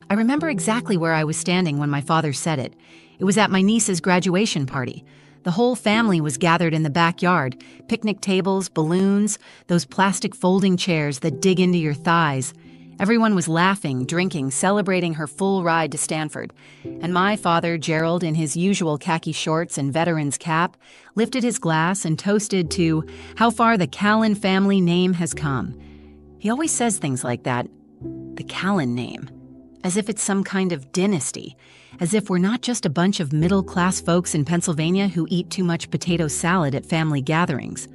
I remember exactly where I was standing when my father said it. It was at my niece's graduation party. The whole family was gathered in the backyard. Picnic tables, balloons, those plastic folding chairs that dig into your thighs. Everyone was laughing, drinking, celebrating her full ride to Stanford. And my father, Gerald, in his usual khaki shorts and veteran's cap, lifted his glass and toasted to how far the Callan family name has come. He always says things like that, the Callan name, as if it's some kind of dynasty, as if we're not just a bunch of middle-class folks in Pennsylvania who eat too much potato salad at family gatherings.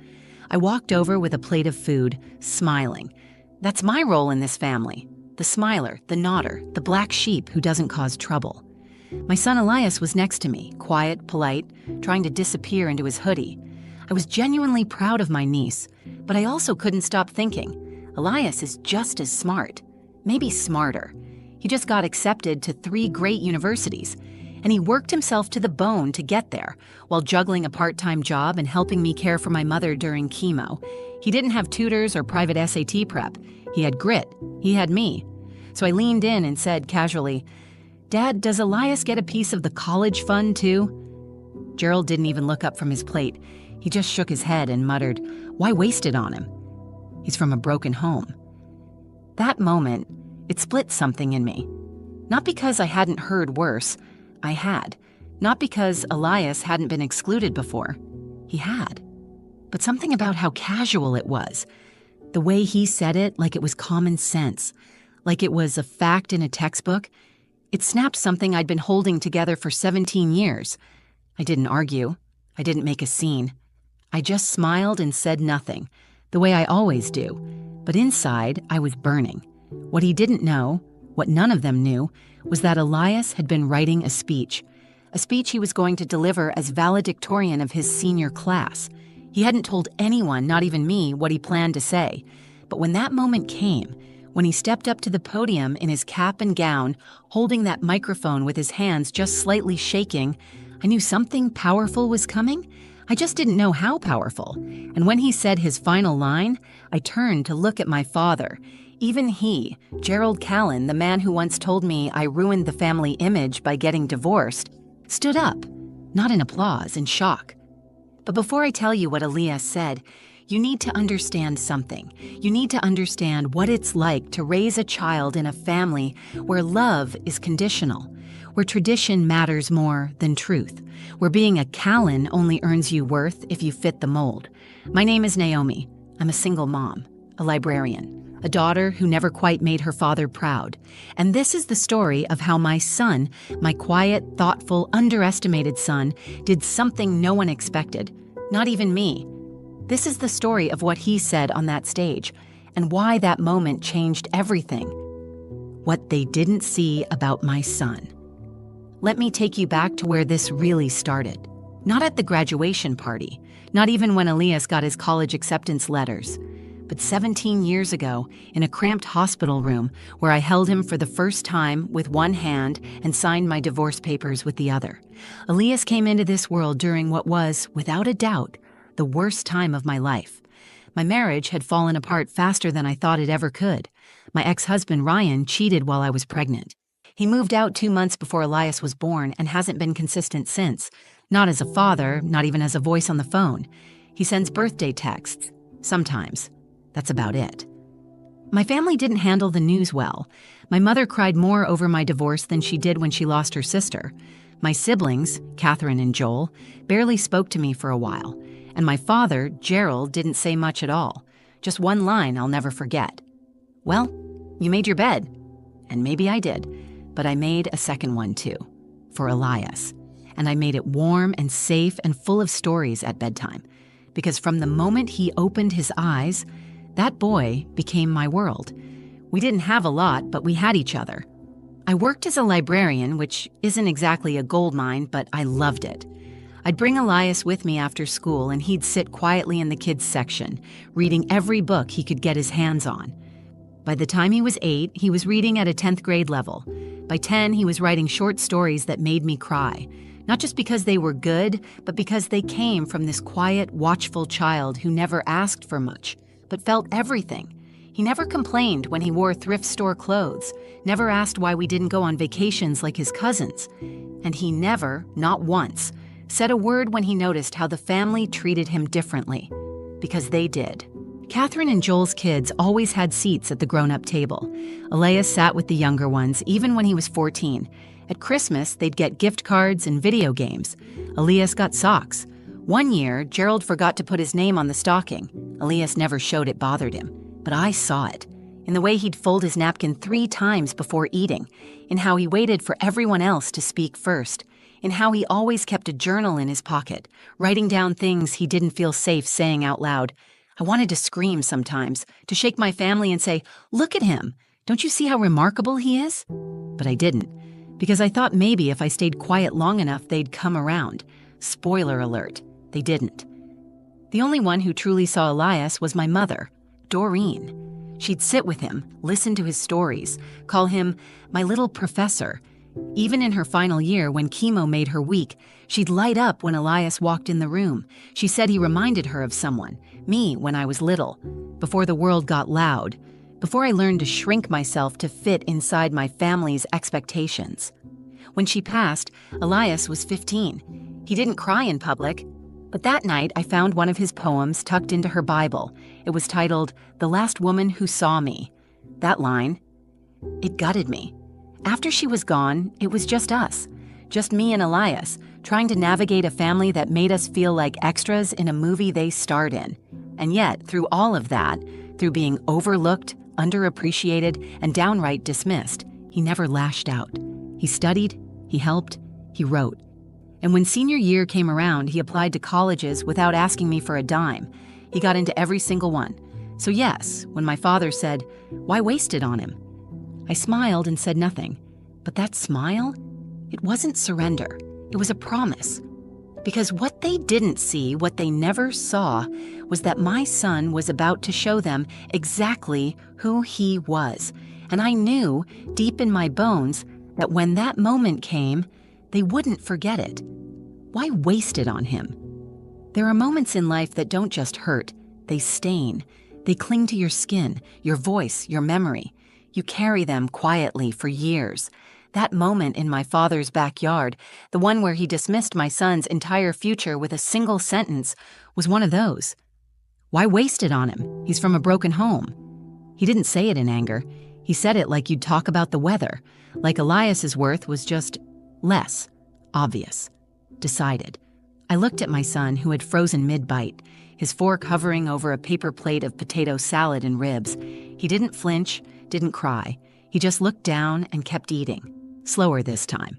I walked over with a plate of food, smiling. That's my role in this family. The smiler, the nodder, the black sheep who doesn't cause trouble. My son Elias was next to me, quiet, polite, trying to disappear into his hoodie. I was genuinely proud of my niece, but I also couldn't stop thinking, Elias is just as smart, maybe smarter. He just got accepted to 3 great universities, and he worked himself to the bone to get there, while juggling a part-time job and helping me care for my mother during chemo. He didn't have tutors or private SAT prep. He had grit. He had me. So I leaned in and said casually, "Dad, does Elias get a piece of the college fund too?" Gerald didn't even look up from his plate. He just shook his head and muttered, "Why waste it on him? He's from a broken home." That moment, it split something in me. Not because I hadn't heard worse. I had. Not because Elias hadn't been excluded before. He had. But something about how casual it was. The way he said it like it was common sense. Like it was a fact in a textbook. It snapped something I'd been holding together for 17 years. I didn't argue. I didn't make a scene. I just smiled and said nothing, the way I always do. But inside, I was burning. What he didn't know, what none of them knew, was that Elias had been writing a speech he was going to deliver as valedictorian of his senior class. He hadn't told anyone, not even me, what he planned to say. But when that moment came, when he stepped up to the podium in his cap and gown, holding that microphone with his hands just slightly shaking, I knew something powerful was coming. I just didn't know how powerful. And when he said his final line, I turned to look at my father. Even he, Gerald Callan, the man who once told me I ruined the family image by getting divorced, stood up, not in applause, in shock. But before I tell you what Elias said, you need to understand something. You need to understand what it's like to raise a child in a family where love is conditional, where tradition matters more than truth, where being a Callan only earns you worth if you fit the mold. My name is Naomi. I'm a single mom, a librarian, a daughter who never quite made her father proud. And this is the story of how my son, my quiet, thoughtful, underestimated son, did something no one expected, not even me. This is the story of what he said on that stage, and why that moment changed everything. What they didn't see about my son. Let me take you back to where this really started. Not at the graduation party, not even when Elias got his college acceptance letters, but 17 years ago in a cramped hospital room where I held him for the first time with one hand and signed my divorce papers with the other. Elias came into this world during what was, without a doubt, the worst time of my life. My marriage had fallen apart faster than I thought it ever could. My ex-husband, Ryan, cheated while I was pregnant. He moved out 2 months before Elias was born and hasn't been consistent since. Not as a father, not even as a voice on the phone. He sends birthday texts. Sometimes. That's about it. My family didn't handle the news well. My mother cried more over my divorce than she did when she lost her sister. My siblings, Catherine and Joel, barely spoke to me for a while. And my father, Gerald, didn't say much at all. Just one line I'll never forget. "Well, you made your bed." And maybe I did. But I made a second one too. For Elias. And I made it warm and safe and full of stories at bedtime. Because from the moment he opened his eyes, that boy became my world. We didn't have a lot, but we had each other. I worked as a librarian, which isn't exactly a gold mine, but I loved it. I'd bring Elias with me after school, and he'd sit quietly in the kids' section, reading every book he could get his hands on. By the time he was 8, he was reading at a 10th grade level. By 10, he was writing short stories that made me cry. Not just because they were good, but because they came from this quiet, watchful child who never asked for much, but felt everything. He never complained when he wore thrift store clothes, never asked why we didn't go on vacations like his cousins. And he never, not once, said a word when he noticed how the family treated him differently. Because they did. Catherine and Joel's kids always had seats at the grown-up table. Elias sat with the younger ones, even when he was 14. At Christmas, they'd get gift cards and video games. Elias got socks. One year, Gerald forgot to put his name on the stocking. Elias never showed it bothered him, but I saw it. In the way he'd fold his napkin 3 times before eating, in how he waited for everyone else to speak first, in how he always kept a journal in his pocket, writing down things he didn't feel safe saying out loud. I wanted to scream sometimes, to shake my family and say, "Look at him! Don't you see how remarkable he is?" But I didn't, because I thought maybe if I stayed quiet long enough they'd come around. Spoiler alert, they didn't. The only one who truly saw Elias was my mother, Doreen. She'd sit with him, listen to his stories, call him my little professor. Even in her final year, when chemo made her weak, she'd light up when Elias walked in the room. She said he reminded her of someone, me when I was little, before the world got loud, before I learned to shrink myself to fit inside my family's expectations. When she passed, Elias was 15. He didn't cry in public, but that night I found one of his poems tucked into her Bible. It was titled, "The Last Woman Who Saw Me." That line, it gutted me. After she was gone, it was just us, just me and Elias, trying to navigate a family that made us feel like extras in a movie they starred in. And yet, through all of that, through being overlooked, underappreciated, and downright dismissed, he never lashed out. He studied, he helped, he wrote. And when senior year came around, he applied to colleges without asking me for a dime. He got into every single one. So yes, when my father said, "Why waste it on him?" I smiled and said nothing. But that smile, it wasn't surrender. It was a promise. Because what they didn't see, what they never saw, was that my son was about to show them exactly who he was. And I knew, deep in my bones, that when that moment came, they wouldn't forget it. Why waste it on him? There are moments in life that don't just hurt, they stain. They cling to your skin, your voice, your memory. You carry them quietly for years. That moment in my father's backyard, the one where he dismissed my son's entire future with a single sentence, was one of those. Why waste it on him? He's from a broken home. He didn't say it in anger. He said it like you'd talk about the weather, like Elias's worth was just less obvious, decided. I looked at my son, who had frozen mid-bite, his fork hovering over a paper plate of potato salad and ribs. He didn't flinch, didn't cry. He just looked down and kept eating. Slower this time.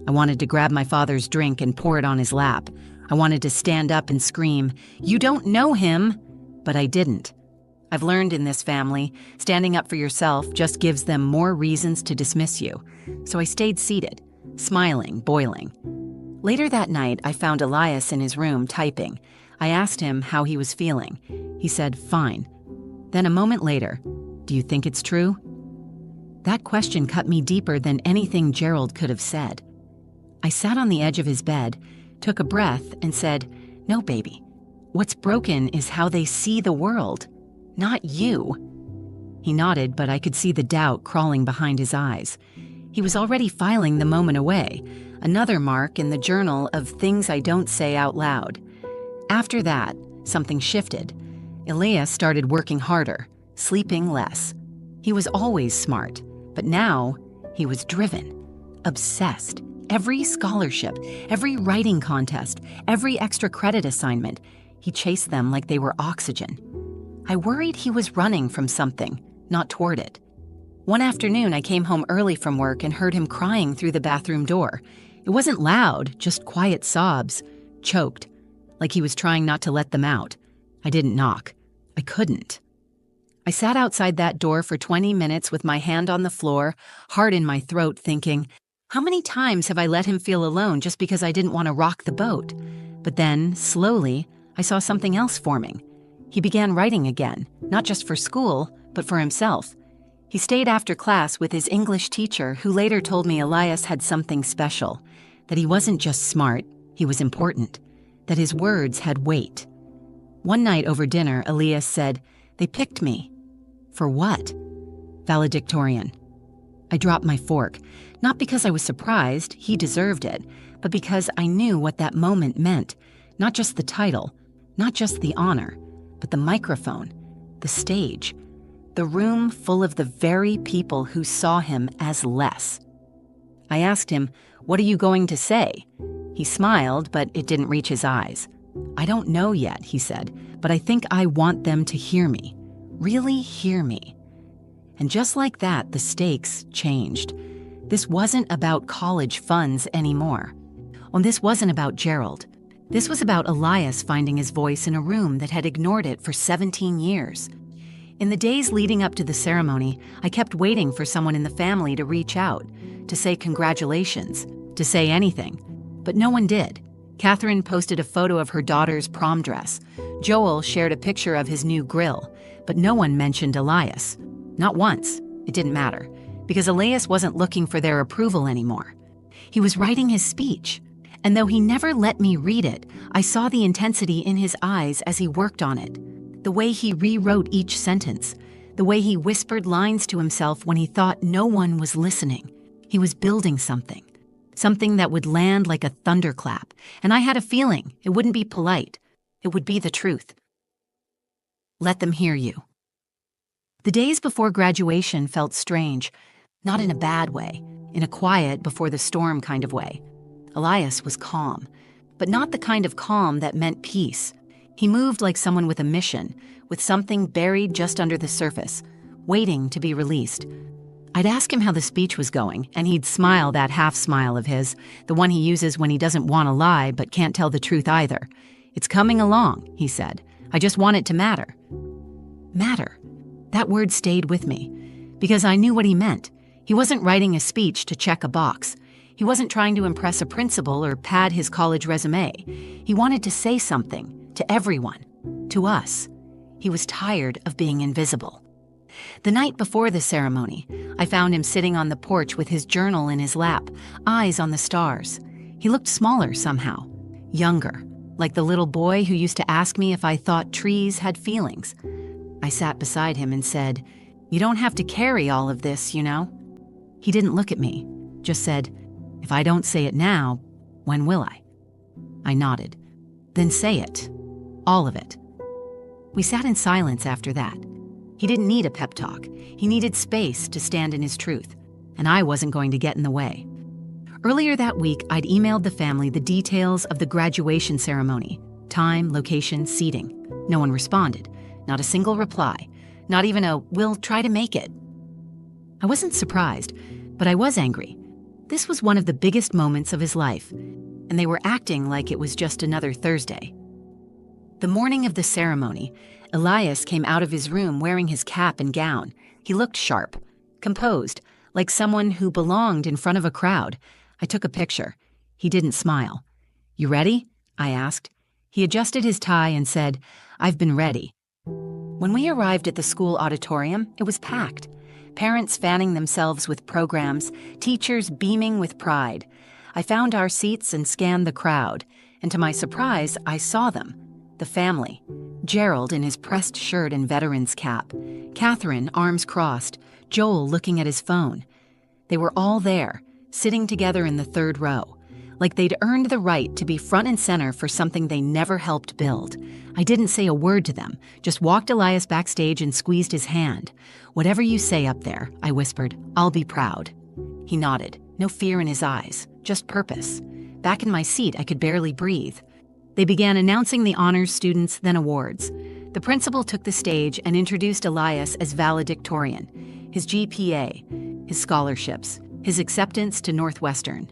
I wanted to grab my father's drink and pour it on his lap. I wanted to stand up and scream, "You don't know him!" But I didn't. I've learned in this family, standing up for yourself just gives them more reasons to dismiss you. So I stayed seated, smiling, boiling. Later that night, I found Elias in his room typing. I asked him how he was feeling. He said, "Fine." Then a moment later, "Do you think it's true?" That question cut me deeper than anything Gerald could have said. I sat on the edge of his bed, took a breath, and said, "No, baby. What's broken is how they see the world, not you." He nodded, but I could see the doubt crawling behind his eyes. He was already filing the moment away, another mark in the journal of things I don't say out loud. After that, something shifted. Elias started working harder, sleeping less. He was always smart, but now he was driven, obsessed. Every scholarship, every writing contest, every extra credit assignment, he chased them like they were oxygen. I worried he was running from something, not toward it. One afternoon, I came home early from work and heard him crying through the bathroom door. It wasn't loud, just quiet sobs, choked, like he was trying not to let them out. I didn't knock. I couldn't. I sat outside that door for 20 minutes with my hand on the floor, heart in my throat, thinking, how many times have I let him feel alone just because I didn't want to rock the boat? But then, slowly, I saw something else forming. He began writing again, not just for school, but for himself. He stayed after class with his English teacher, who later told me Elias had something special, that he wasn't just smart, he was important, that his words had weight. One night over dinner, Elias said, "They picked me." For what? Valedictorian. I dropped my fork, not because I was surprised, he deserved it, but because I knew what that moment meant. Not just the title, not just the honor, but the microphone, the stage, the room full of the very people who saw him as less. I asked him, "What are you going to say?" He smiled, but it didn't reach his eyes. "I don't know yet," he said, "but I think I want them to hear me. Really hear me." And just like that, the stakes changed. This wasn't about college funds anymore. And this wasn't about Gerald. This was about Elias finding his voice in a room that had ignored it for 17 years. In the days leading up to the ceremony, I kept waiting for someone in the family to reach out, to say congratulations, to say anything. But no one did. Catherine posted a photo of her daughter's prom dress. Joel shared a picture of his new grill, but no one mentioned Elias. Not once. It didn't matter, because Elias wasn't looking for their approval anymore. He was writing his speech, and though he never let me read it, I saw the intensity in his eyes as he worked on it. The way he rewrote each sentence, the way he whispered lines to himself when he thought no one was listening. He was building something that would land like a thunderclap, and I had a feeling it wouldn't be polite. It would be the truth. Let them hear you. The days before graduation felt strange, not in a bad way, in a quiet before the storm kind of way. Elias was calm, but not the kind of calm that meant peace. He moved like someone with a mission, with something buried just under the surface, waiting to be released. I'd ask him how the speech was going, and he'd smile that half smile of his, the one he uses when he doesn't want to lie but can't tell the truth either. "It's coming along," he said. "I just want it to matter." Matter. That word stayed with me, because I knew what he meant. He wasn't writing a speech to check a box. He wasn't trying to impress a principal or pad his college resume. He wanted to say something to everyone, to us. He was tired of being invisible. The night before the ceremony, I found him sitting on the porch with his journal in his lap, eyes on the stars. He looked smaller somehow, younger, like the little boy who used to ask me if I thought trees had feelings. I sat beside him and said, "You don't have to carry all of this, you know." He didn't look at me, just said, "If I don't say it now, when will I?" I nodded. "Then say it. All of it." We sat in silence after that. He didn't need a pep talk. He needed space to stand in his truth, and I wasn't going to get in the way. Earlier that week, I'd emailed the family the details of the graduation ceremony: time, location, seating. No one responded. Not a single reply. Not even a, "We'll try to make it." I wasn't surprised, but I was angry. This was one of the biggest moments of his life, and they were acting like it was just another Thursday. The morning of the ceremony, Elias came out of his room wearing his cap and gown. He looked sharp, composed, like someone who belonged in front of a crowd. I took a picture. He didn't smile. "You ready?" I asked. He adjusted his tie and said, "I've been ready." When we arrived at the school auditorium, it was packed. Parents fanning themselves with programs, teachers beaming with pride. I found our seats and scanned the crowd, and to my surprise, I saw them. The family. Gerald in his pressed shirt and veteran's cap. Catherine, arms crossed. Joel looking at his phone. They were all there, sitting together in the third row, like they'd earned the right to be front and center for something they never helped build. I didn't say a word to them, just walked Elias backstage and squeezed his hand. "Whatever you say up there," I whispered, "I'll be proud." He nodded, no fear in his eyes, just purpose. Back in my seat, I could barely breathe. They began announcing the honors students, then awards. The principal took the stage and introduced Elias as valedictorian, his GPA, his scholarships, his acceptance to Northwestern.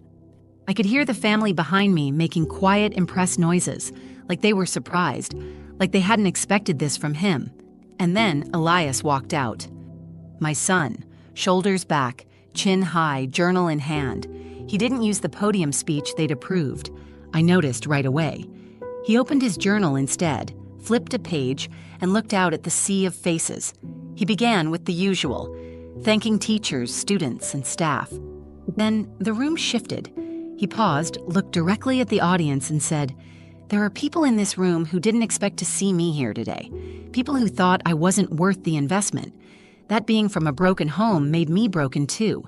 I could hear the family behind me making quiet, impressed noises, like they were surprised, like they hadn't expected this from him. And then Elias walked out. My son, shoulders back, chin high, journal in hand. He didn't use the podium speech they'd approved. I noticed right away. He opened his journal instead, flipped a page, and looked out at the sea of faces. He began with the usual, thanking teachers, students, and staff. Then the room shifted. He paused, looked directly at the audience, and said, "There are people in this room who didn't expect to see me here today. People who thought I wasn't worth the investment. That being from a broken home made me broken too.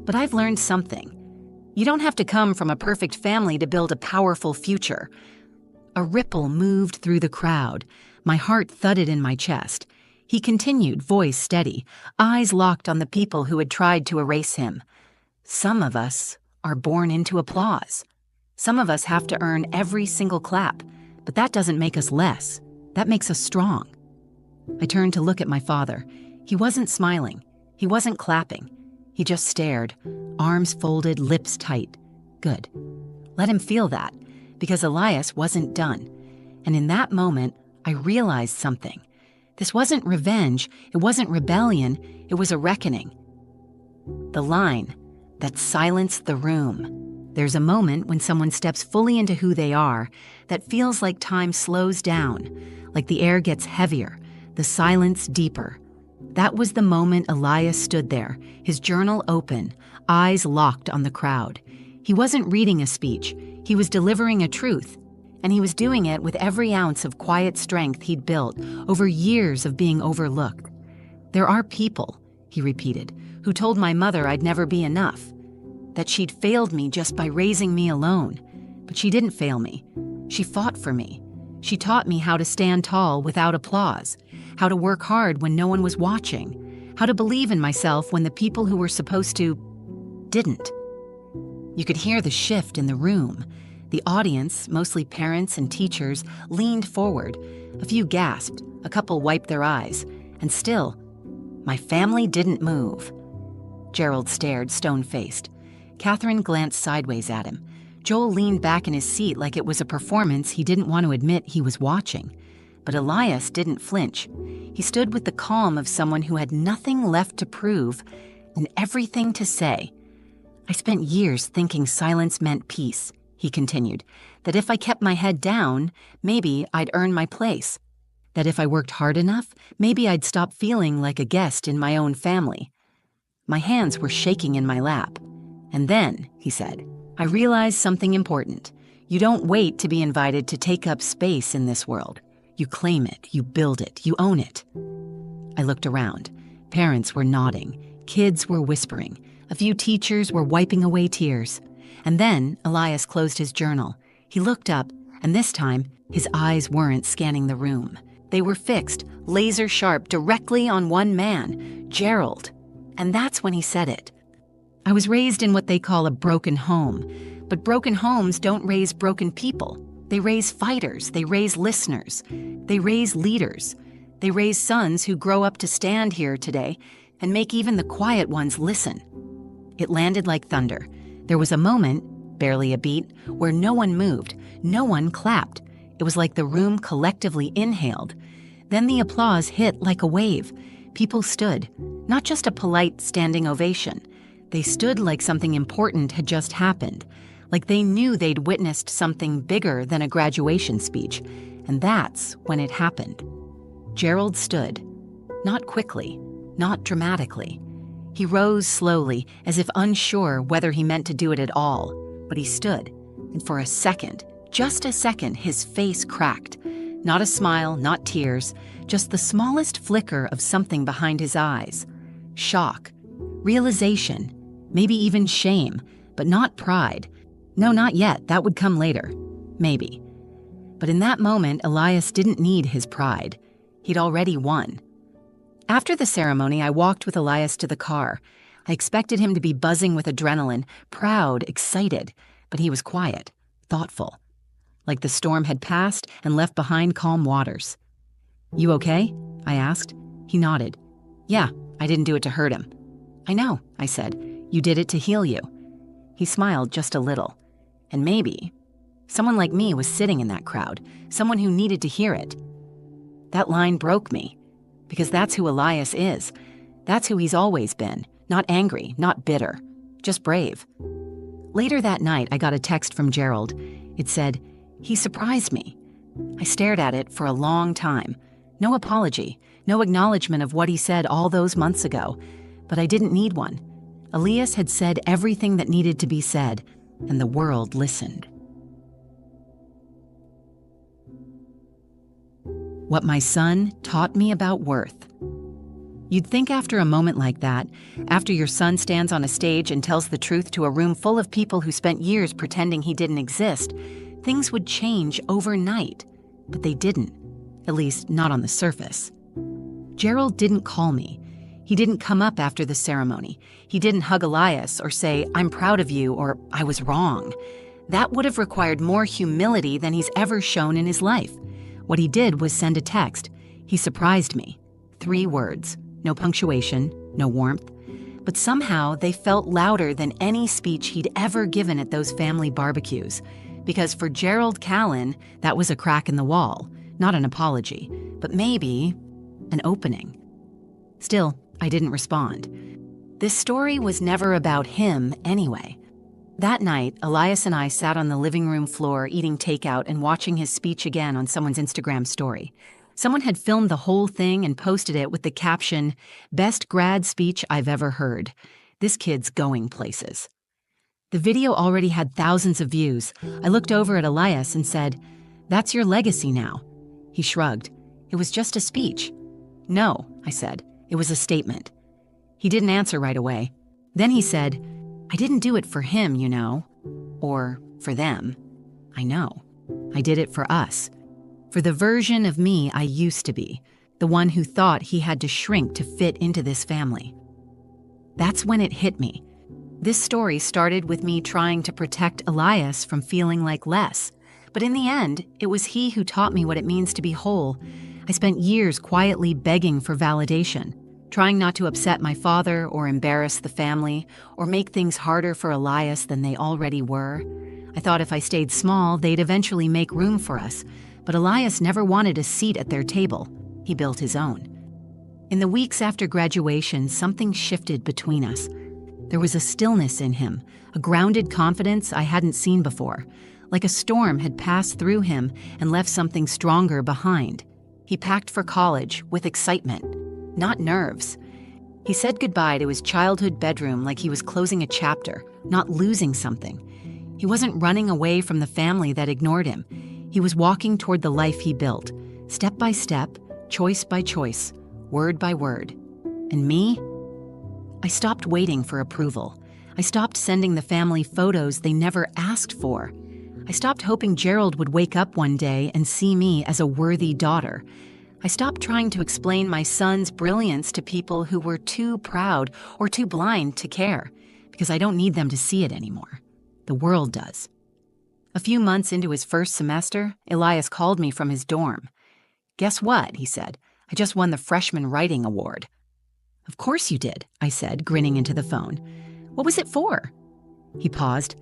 But I've learned something. You don't have to come from a perfect family to build a powerful future. A ripple moved through the crowd. My heart thudded in my chest. He continued, voice steady, eyes locked on the people who had tried to erase him. Some of us are born into applause. Some of us have to earn every single clap, but that doesn't make us less. That makes us strong. I turned to look at my father. He wasn't smiling. He wasn't clapping. He just stared, arms folded, lips tight. Good. Let him feel that, because Elias wasn't done. And in that moment, I realized something. This wasn't revenge. It wasn't rebellion. It was a reckoning. The line that silenced the room. There's a moment when someone steps fully into who they are that feels like time slows down, like the air gets heavier, the silence deeper. That was the moment Elias stood there, his journal open, eyes locked on the crowd. He wasn't reading a speech, he was delivering a truth, and he was doing it with every ounce of quiet strength he'd built over years of being overlooked. There are people, he repeated, who told my mother I'd never be enough, that she'd failed me just by raising me alone. But she didn't fail me. She fought for me. She taught me how to stand tall without applause, how to work hard when no one was watching, how to believe in myself when the people who were supposed to didn't. You could hear the shift in the room. The audience, mostly parents and teachers, leaned forward. A few gasped, a couple wiped their eyes, and still, my family didn't move. Gerald stared, stone-faced. Catherine glanced sideways at him. Joel leaned back in his seat like it was a performance he didn't want to admit he was watching. But Elias didn't flinch. He stood with the calm of someone who had nothing left to prove and everything to say. I spent years thinking silence meant peace, he continued, that if I kept my head down, maybe I'd earn my place. That if I worked hard enough, maybe I'd stop feeling like a guest in my own family. My hands were shaking in my lap. And then, he said, I realized something important. You don't wait to be invited to take up space in this world. You claim it, you build it, you own it. I looked around. Parents were nodding. Kids were whispering. A few teachers were wiping away tears. And then Elias closed his journal. He looked up, and this time, his eyes weren't scanning the room. They were fixed, laser sharp, directly on one man, Gerald. And that's when he said it. I was raised in what they call a broken home, but broken homes don't raise broken people. They raise fighters, they raise listeners, they raise leaders. They raise sons who grow up to stand here today and make even the quiet ones listen. It landed like thunder. There was a moment, barely a beat, where no one moved, no one clapped. It was like the room collectively inhaled. Then the applause hit like a wave. People stood, not just a polite standing ovation. They stood like something important had just happened, like they knew they'd witnessed something bigger than a graduation speech. And that's when it happened. Gerald stood, not quickly, not dramatically. He rose slowly, as if unsure whether he meant to do it at all. But he stood, and for a second, just a second, his face cracked. Not a smile, not tears, just the smallest flicker of something behind his eyes. Shock, realization, maybe even shame, but not pride. No, not yet. That would come later. Maybe. But in that moment, Elias didn't need his pride. He'd already won. After the ceremony, I walked with Elias to the car. I expected him to be buzzing with adrenaline, proud, excited, but he was quiet, thoughtful. Like the storm had passed and left behind calm waters. "You okay?" I asked. He nodded. "Yeah, I didn't do it to hurt him." "I know," I said. "You did it to heal you." He smiled just a little. And maybe someone like me was sitting in that crowd, someone who needed to hear it. That line broke me, because that's who Elias is. That's who he's always been. Not angry, not bitter, just brave. Later that night, I got a text from Gerald. It said, "He surprised me." I stared at it for a long time. No apology, no acknowledgement of what he said all those months ago. But I didn't need one. Elias had said everything that needed to be said, and the world listened. What my son taught me about worth. You'd think after a moment like that, after your son stands on a stage and tells the truth to a room full of people who spent years pretending he didn't exist, things would change overnight. But they didn't, at least not on the surface. Gerald didn't call me. He didn't come up after the ceremony. He didn't hug Elias or say, "I'm proud of you," or "I was wrong." That would have required more humility than he's ever shown in his life. What he did was send a text. He surprised me. 3 words. No punctuation, no warmth. But somehow they felt louder than any speech he'd ever given at those family barbecues. Because for Gerald Callan, that was a crack in the wall. Not an apology, but maybe an opening. Still, I didn't respond. This story was never about him anyway. That night, Elias and I sat on the living room floor eating takeout and watching his speech again on someone's Instagram story. Someone had filmed the whole thing and posted it with the caption, "Best grad speech I've ever heard. This kid's going places." The video already had thousands of views. I looked over at Elias and said, "That's your legacy now." He shrugged. "It was just a speech." "No," I said. "It was a statement." He didn't answer right away. Then he said, "I didn't do it for him, you know. Or for them. I know. I did it for us. For the version of me I used to be, the one who thought he had to shrink to fit into this family." That's when it hit me. This story started with me trying to protect Elias from feeling like less. But in the end, it was he who taught me what it means to be whole. I spent years quietly begging for validation, trying not to upset my father or embarrass the family or make things harder for Elias than they already were. I thought if I stayed small, they'd eventually make room for us. But Elias never wanted a seat at their table. He built his own. In the weeks after graduation, something shifted between us. There was a stillness in him, a grounded confidence I hadn't seen before. Like a storm had passed through him and left something stronger behind. He packed for college with excitement, not nerves. He said goodbye to his childhood bedroom like he was closing a chapter, not losing something. He wasn't running away from the family that ignored him. He was walking toward the life he built, step by step, choice by choice, word by word. And me? I stopped waiting for approval. I stopped sending the family photos they never asked for. I stopped hoping Gerald would wake up one day and see me as a worthy daughter. I stopped trying to explain my son's brilliance to people who were too proud or too blind to care, because I don't need them to see it anymore. The world does. A few months into his first semester, Elias called me from his dorm. "Guess what?" he said. "I just won the freshman writing award." "Of course you did," I said, grinning into the phone. "What was it for?" He paused.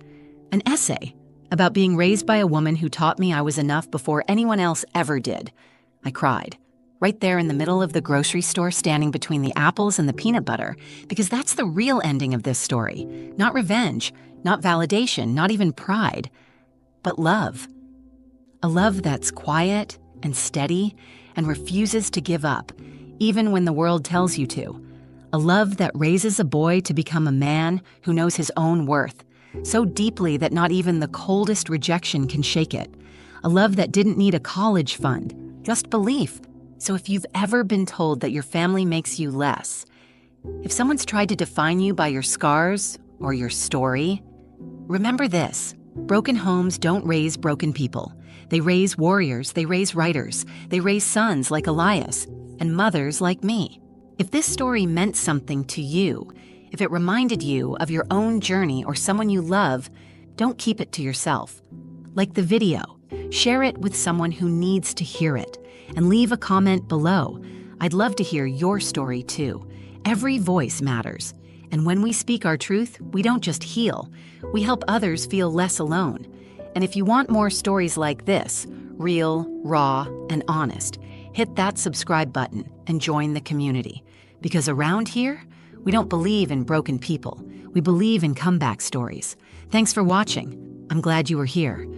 "An essay about being raised by a woman who taught me I was enough before anyone else ever did." I cried, right there in the middle of the grocery store, standing between the apples and the peanut butter, because that's the real ending of this story. Not revenge, not validation, not even pride, but love. A love that's quiet and steady and refuses to give up, even when the world tells you to. A love that raises a boy to become a man who knows his own worth, so deeply that not even the coldest rejection can shake it. A love that didn't need a college fund, just belief. So if you've ever been told that your family makes you less, if someone's tried to define you by your scars or your story, remember this. Broken homes don't raise broken people. They raise warriors, they raise writers, they raise sons like Elias, and mothers like me. If this story meant something to you, if it reminded you of your own journey or someone you love, don't keep it to yourself. Like the video, share it with someone who needs to hear it, and leave a comment below. I'd love to hear your story too. Every voice matters. And when we speak our truth, we don't just heal, we help others feel less alone. And if you want more stories like this, real, raw, and honest, hit that subscribe button and join the community. Because around here, we don't believe in broken people. We believe in comeback stories. Thanks for watching. I'm glad you were here.